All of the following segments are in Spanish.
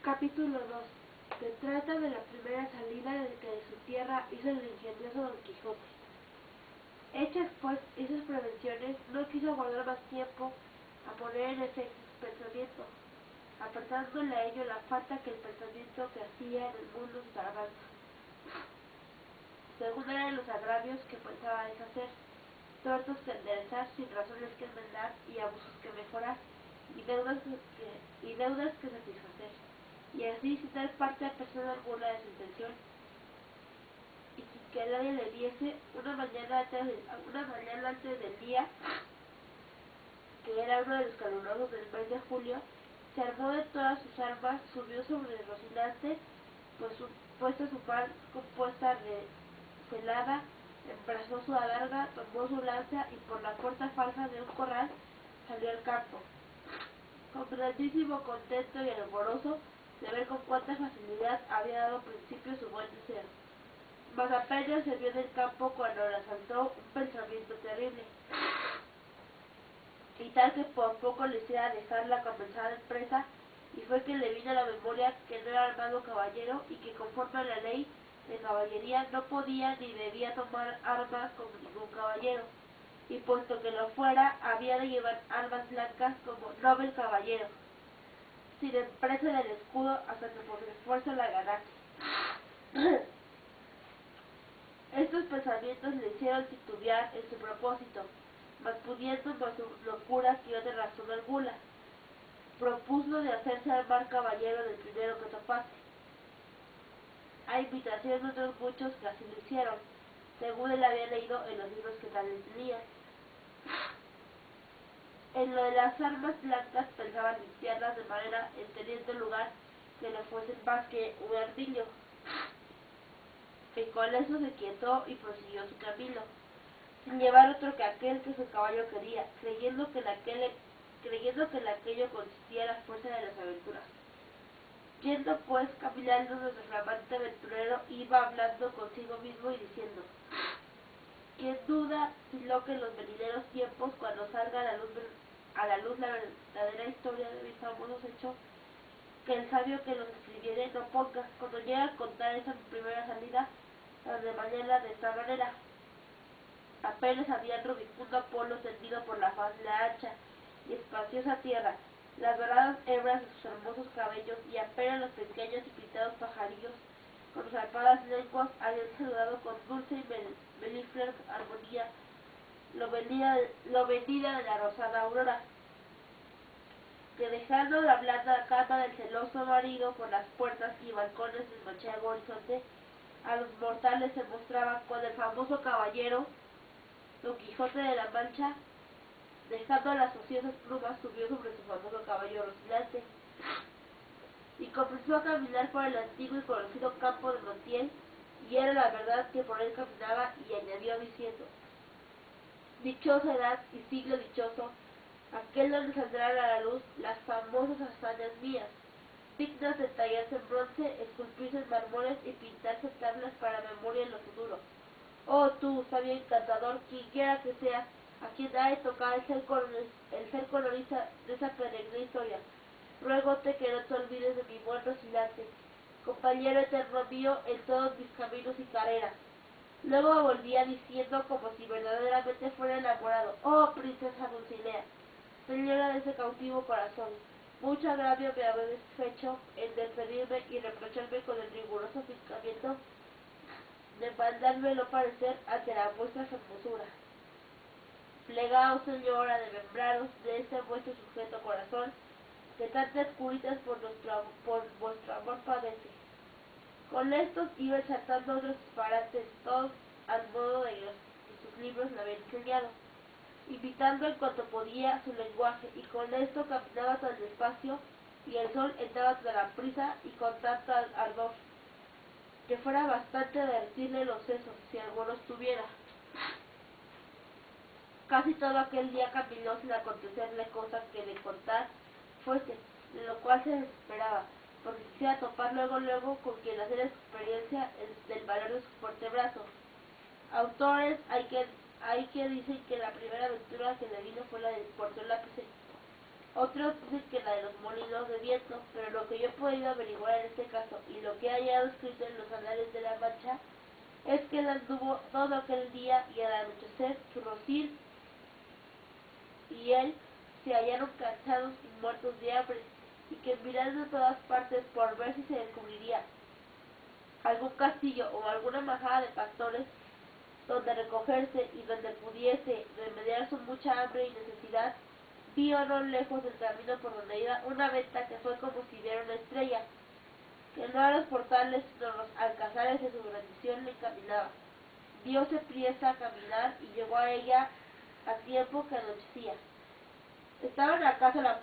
Capítulo 2. Se trata de la primera salida de que de su tierra hizo el ingenioso Don Quijote. Hechas pues esas prevenciones, no quiso guardar más tiempo a poner en efecto su pensamiento, apartándole a ello la falta que el pensamiento que hacía en el mundo sus alabanzas, según eran los agravios que pensaba deshacer, tortos que enderezar, sin razones que enmendar y abusos que mejorar, y deudas que satisfacer, y así sin dar parte a persona alguna de su intención, y sin que nadie le viese. Una mañana antes del día, que era uno de los calurosos del mes de julio, se armó de todas sus armas, subió sobre Rocinante, puesta su par compuesta recelada, embrazó su adarga, tomó su lanza y por la puerta falsa de un corral salió al campo, con grandísimo contento y alborozo de ver con cuánta facilidad había dado principio su buen deseo. Mas apenas se vio del campo cuando le asaltó un pensamiento terrible, y tal que por poco le hiciera dejar la comenzada empresa, y fue que le vino a la memoria que no era armado caballero, y que conforme a la ley de caballería no podía ni debía tomar armas como ningún caballero, y puesto que lo fuera, había de llevar armas blancas como noble caballero, sin empresa del escudo hasta que por esfuerzo la ganase. Estos pensamientos le hicieron titubear en su propósito, mas pudiendo por su locura que otra razón alguna, propuso de hacerse armar caballero del primero que topase, a invitación de otros muchos que así lo hicieron, según él había leído en los libros que tales tenían. En lo de las armas blancas pensaba limpiarlas de manera en teniendo lugar que no fuesen más que un ardillo, y con eso se quietó y prosiguió su camino, sin llevar otro que aquel que su caballo quería, creyendo que en aquello consistía la fuerza de las aventuras. Yendo pues caminando, nuestro flamante aventurero iba hablando consigo mismo y diciendo: ¿quién duda si lo que en los venideros tiempos, cuando salga a la luz la verdadera historia de mis famosos hechos, que el sabio que los escribiere no ponga, cuando llegue a contar esa primera salida, las de mañana de esta manera: apenas había rubicundo Apolo tendido por la faz de la ancha y espaciosa tierra, las doradas hebras de sus hermosos cabellos, y apenas los pequeños y pintados pajarillos con sus zarpadas lenguas habían saludado con dulce y melíflua armonía lo venida de la rosada aurora, que dejando la blanda cama del celoso marido por las puertas y balcones del manchego horizonte, a los mortales se mostraba cuando el famoso caballero Don Quijote de la Mancha, dejando las ociosas plumas, subió sobre su famoso caballo Rocinante, y comenzó a caminar por el antiguo y conocido campo de Montiel, y era la verdad que por él caminaba, y añadió diciendo: dichosa edad y siglo dichoso, aquel donde saldrán a la luz las famosas hazañas mías, dignas de tallarse en bronce, esculpirse en mármoles y pintarse tablas para memoria en lo futuro. Oh tú, sabio encantador, quien quiera que seas, a quien ha de tocar el ser colorista de esa peregrina historia, ruégote que no te olvides de mi buen Rocinante, compañero eterno mío en todos mis caminos y carreras. Luego volvía diciendo como si verdaderamente fuera enamorado: oh princesa Dulcinea, señora de ese cautivo corazón, mucho agravio me habéis hecho en despedirme y reprocharme con el riguroso fijamiento de mandármelo parecer ante la vuestra hermosura. Plegaos, señora, de membraros de este vuestro sujeto corazón, que tantas curitas por vuestro amor padece. Con estos iba ensartando otros disparates, todos al modo de los que sus libros le habían enseñado, imitando en cuanto podía su lenguaje, y con esto caminaba tan despacio, y el sol entraba tan a prisa y con tanto ardor, que fuera bastante derretirle los sesos, si algunos tuviera. Casi todo aquel día caminó sin acontecerle cosa que de contar fuese, de lo cual se desesperaba, porque quisiera topar luego con quien hacer experiencia del valor de su fuerte brazo. Autores hay que dicen que la primera aventura que le vino fue la del Puerto Lápice, Otros dicen que la de los molinos de viento, pero lo que yo he podido averiguar en este caso y lo que he hallado escrito en los anales de la Mancha es que él anduvo todo aquel día y al anochecer su rocín y él se hallaron cansados y muertos de hambre, y que mirando en todas partes por ver si se descubriría algún castillo o alguna majada de pastores donde recogerse y donde pudiese remediar su mucha hambre y necesidad, vio no lejos del camino por donde iba una venta que fue como si viera una estrella, que no a los portales sino a los alcazares de su bendición le encaminaba. Dióse priesa a caminar y llegó a ella a tiempo que anochecía. Estaban acaso a la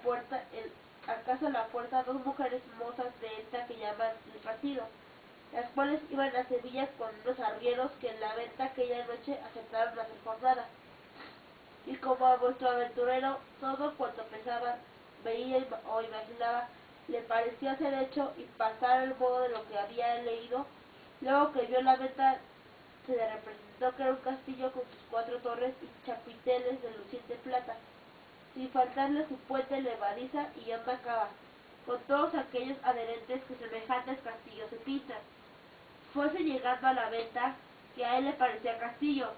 puerta dos mujeres mozas de esta que llaman el partido, las cuales iban a Sevilla con unos arrieros que en la venta aquella noche aceptaron hacer jornada. Y como a vuestro aventurero todo cuanto pensaba, veía o imaginaba, le parecía ser hecho y pasar el modo de lo que había leído, luego que vio la venta se le representó que era un castillo con sus 4 torres y chapiteles de luciente plata, sin faltarle su puente levadiza y honda cava, con todos aquellos adherentes que semejantes castillos se pintan. Fuese llegando a la venta, que a él le parecía castillo,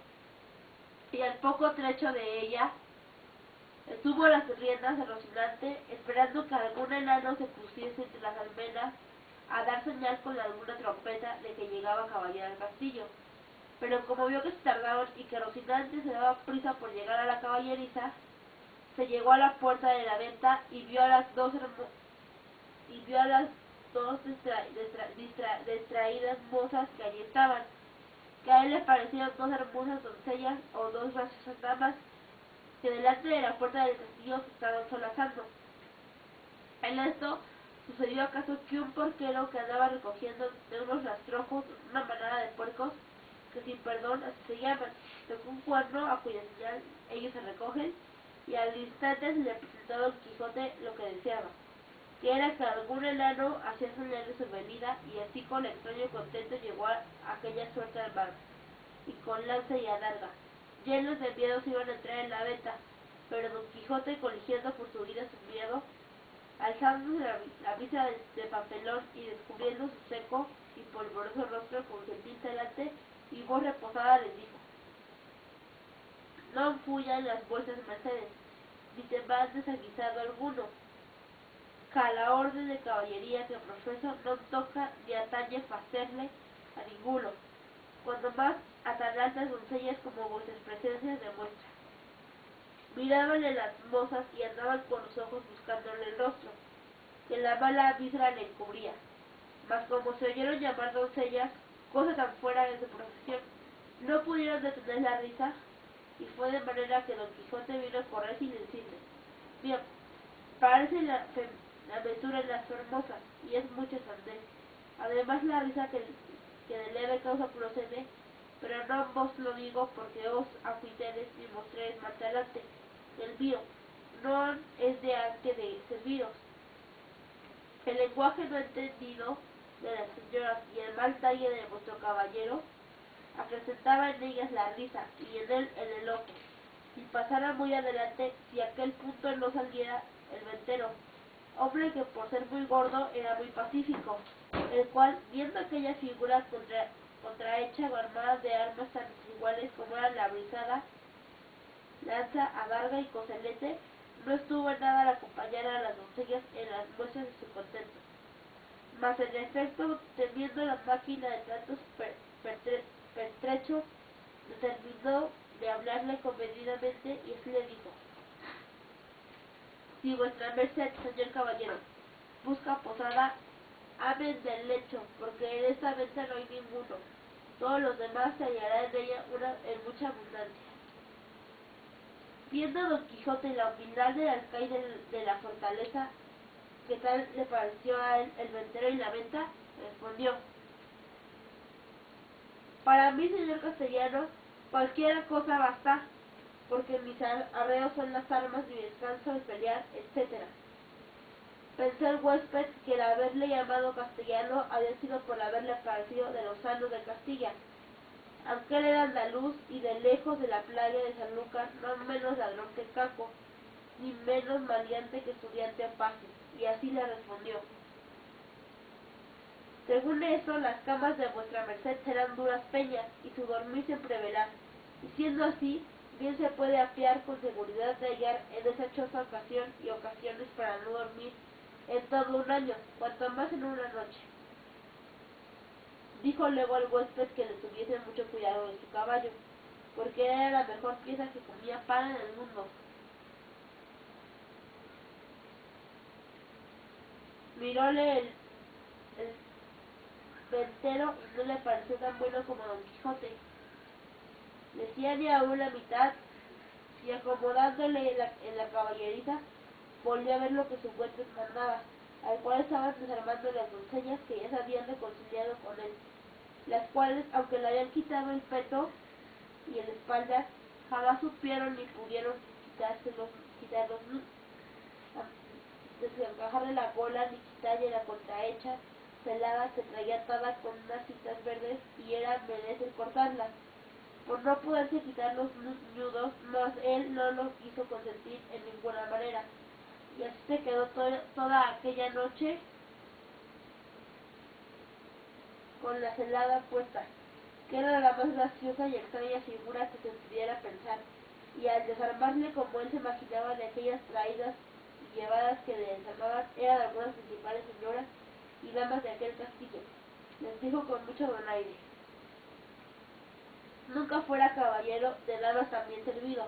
y al poco trecho de ella, estuvo a las riendas de Rocinante, esperando que algún enano se pusiese entre las almenas a dar señal con alguna trompeta de que llegaba caballero al castillo. Pero como vio que se tardaban y que Rocinante se daba prisa por llegar a la caballeriza, se llegó a la puerta de la venta y vio a las dos distraídas mozas que allí estaban, que a él le parecieron 2 hermosas doncellas o 2 graciosas damas que delante de la puerta del castillo se estaban solazando. En esto sucedió acaso que un porquero que andaba recogiendo de unos rastrojos una manada de puercos, que sin perdón así se llaman, tocó un cuerno a cuya señal ellos se recogen, y al instante se le presentó a Don Quijote lo que deseaba, que era que algún enano hacía señal de su venida, y así con extraño contento llegó a aquella suerte al mar, y con lanza y adarga, llenos de miedo se iban a entrar en la venta, pero Don Quijote, coligiendo por su vida su miedo, alzándose la vista de papelón y descubriendo su seco y polvoroso rostro con gentil talante y voz reposada les dijo: no fuyan las vuestras mercedes, ni teman desaguisado alguno, que a la orden de caballería que profeso no toca ni atañe facerle a ninguno, cuando más a tan altas doncellas como vuestras presencias demuestran. Mirábanle las mozas y andaban con los ojos buscándole el rostro, que la mala víscera le encubría, mas como se oyeron llamar doncellas, cosa tan fuera de su profesión, no pudieron detener la risa, y fue de manera que Don Quijote vino a correr sin decirle: bien, parece la aventura en las hermosas, y es mucha sandez. Además la risa que de leve causa procede, pero no vos lo digo porque os acuitedes ni mostréis mal talante. El mío no es de anque de serviros. El lenguaje no entendido de las señoras y el mal talle de vuestro caballero acrecentaba en ellas la risa y en él el enojo, y pasara muy adelante si aquel punto no saliera el ventero, hombre que por ser muy gordo era muy pacífico, el cual, viendo aquella figura contrahecha o armada de armas tan desiguales como eran la brizada, lanza, adarga y coselete, no estuvo en nada al acompañar a las doncellas en las muestras de su contento. Mas en efecto, temiendo la máquina de tantos pertrechos, determinó de hablarle comedidamente y así le dijo: si vuestra merced, señor caballero, busca posada, amen del lecho, porque en esta venta no hay ninguno, todos los demás se hallará en ella en mucha abundancia. Viendo Don Quijote la humildad del alcaide de la fortaleza, que tal le pareció a él el ventero y la venta, respondió: para mí, señor castellano, cualquiera cosa basta, porque mis arreos son las armas, mi descanso, el pelear, etc. Pensó el huésped que el haberle llamado castellano había sido por haberle parecido de los sanos de Castilla, aunque él era andaluz y de lejos de la playa de Sanlúcar, no menos ladrón que Caco, ni menos maleante que estudiante apace, y así le respondió: según eso, las camas de vuestra merced serán duras peñas, y su dormir siempre velar, y siendo así, bien se puede afiar con seguridad de hallar en esa choza ocasión y ocasiones para no dormir en todo un año, cuanto más en una noche. Dijo luego al huésped que le tuviese mucho cuidado de su caballo, porque era la mejor pieza que comía pan en el mundo. Miróle el ventero y no le pareció tan bueno como Don Quijote. Decía ni aún la mitad, y acomodándole en la caballeriza, volvió a ver lo que su huésped mandaba, al cual estaban desarmando las doncellas que ya se habían reconciliado con él, las cuales, aunque le habían quitado el peto y el espalda, jamás supieron ni pudieron quitarlos, desencajarle la bola ni quitarle la contrahecha celada que traía atada con unas cintas verdes y era menester cortarlas. Por no poderse quitar los nudos, mas él no lo quiso consentir en ninguna manera, y así se quedó toda aquella noche con la celada puesta, que era la más graciosa y extraña figura que se pudiera pensar, y al desarmarle como él se imaginaba de aquellas traídas y llevadas que le desarmaban, eran algunas principales señoras y damas de aquel castillo, les dijo con mucho donaire: nunca fuera caballero de damas tan bien servido,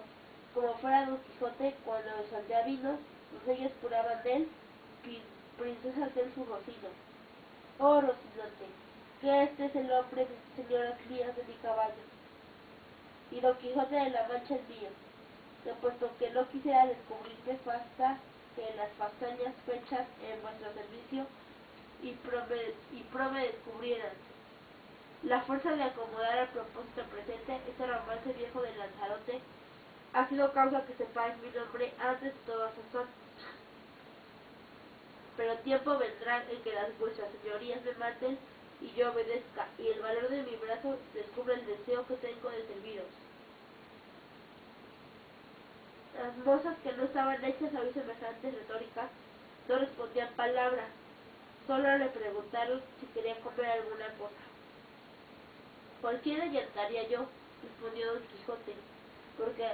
como fuera Don Quijote cuando de su aldea vino, doncellas curaban de él, princesas de su Rocino. Oh, Rocinante, que este es el hombre, señoras mías, de mi caballo, y Don Quijote de la Mancha es mío, que puesto que no quisiera descubrirme, basta que las fazañas fechas en vuestro servicio y pro me descubrieran. La fuerza de acomodar al propósito presente este romance viejo de Lanzarote ha sido causa que sepáis mi nombre antes de toda sazón. Pero tiempo vendrá en que las vuestras señorías me maten y yo obedezca, y el valor de mi brazo descubra el deseo que tengo de serviros. Las mozas, que no estaban hechas a oír semejantes retóricas, no respondían palabra, solo le preguntaron si quería comer alguna cosa. Cualquiera yantaría yo, respondió Don Quijote, porque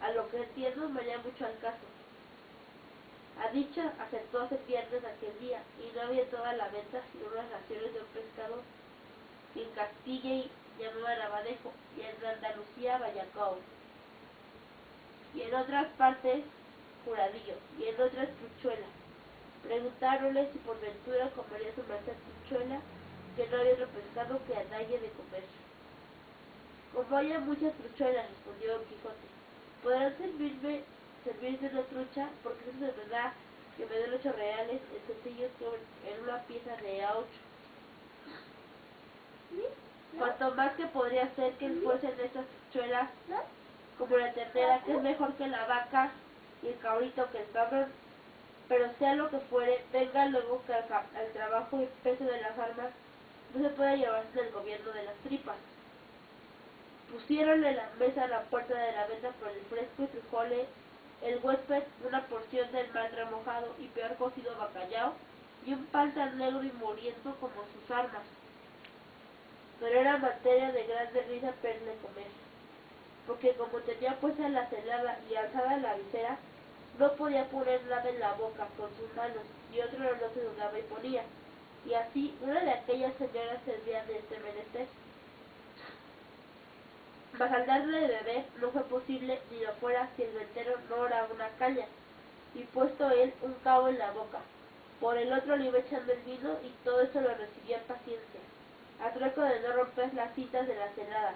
a lo que entiendo me halla mucho al caso. A dicha aceptó hace viernes aquel día, y no había toda la venta sino unas raciones de un pescado que en Castilla llamaban abadejo, y en Andalucía bayacao, y en otras partes juradillo, y en otras truchuela. Preguntáronle si por ventura comería su merced truchuela, que no había otro pescado que a nadie de comer. Como haya muchas truchuelas, respondió Don Quijote, podrán servirse una trucha, porque eso se me da que me den 8 reales en sencillos en una pieza de a 8. Cuanto más que podría ser que fuesen estas truchuelas como la ternera, que es mejor que la vaca, y el cabrito que el cabrón. Pero sea lo que fuere, venga luego que al trabajo y peso de las armas no se puede llevarse del gobierno de las tripas. Pusiéronle la mesa a la puerta de la venta por el fresco y frijoles, el huésped una porción del mal remojado y peor cocido bacallao, y un pan tan negro y muriendo como sus armas. Pero era materia de grande risa verle comer, porque como tenía puesta la celada y alzada la visera, no podía poner nada en la boca con sus manos, y otro no se dudaba y ponía, y así una de aquellas señoras servía de este menester. Mas al darle de beber no fue posible ni lo fuera si el ventero no oraba una caña, y puesto él un cabo en la boca, por el otro le iba echando el vino, y todo eso lo recibía en paciencia, a trueco de no romper las citas de la celada.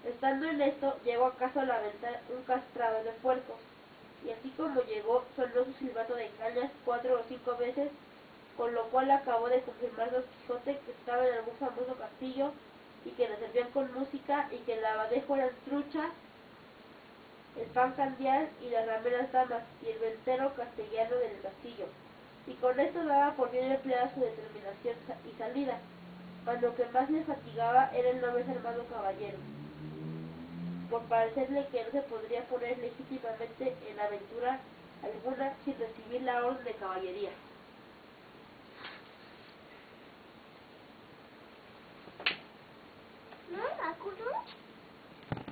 Estando en esto, llegó acaso a la venta un castrador de puercos, y así como llegó, sonó su silbato de cañas 4 o 5 veces, con lo cual acabó de confirmar Don Quijote que estaba en algún famoso castillo, y que le servían con música, y que el abadejo eran truchas, el pan candial y las rameras damas, y el ventero castellano del castillo, y con esto daba por bien empleada su determinación y salida, mas lo que más le fatigaba era el no verse armado caballero, por parecerle que no se podría poner legítimamente en aventura alguna sin recibir la orden de caballería. No me acuerdo.